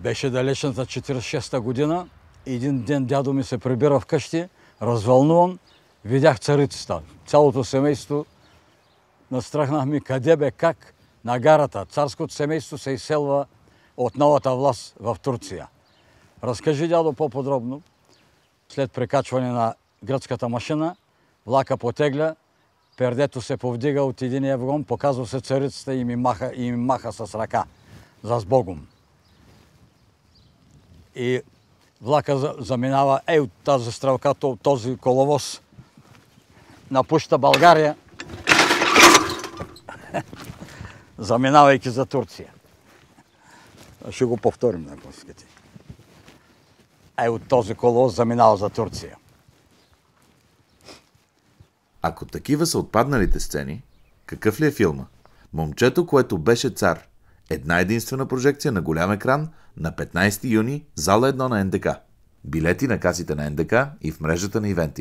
Беше далечната 46-та година. Един ден дядо ми се прибира вкъщи, развълнуван. Видях царицата. Цялото семейство настрахнахме къде бе, как на гарата. Царското семейство се изселва от новата власт в Турция. Разкажи, дядо, по-подробно. След прекачване на гръцката машина, влака потегля, пердето се повдига от единия вагон, показва се царицата и ми маха с ръка. За Сбогом. И влака заминава от тази стрелка, този коловоз напуща България, заминавайки за Турция. Ще го повторим, ако искате. От този коловоз заминава за Турция. Ако такива са отпадналите сцени, какъв ли е филма? Момчето, което беше цар. Една единствена прожекция на голям екран на 15 юни, зала 1 на НДК. Билети на касите на НДК и в мрежата на ивенти.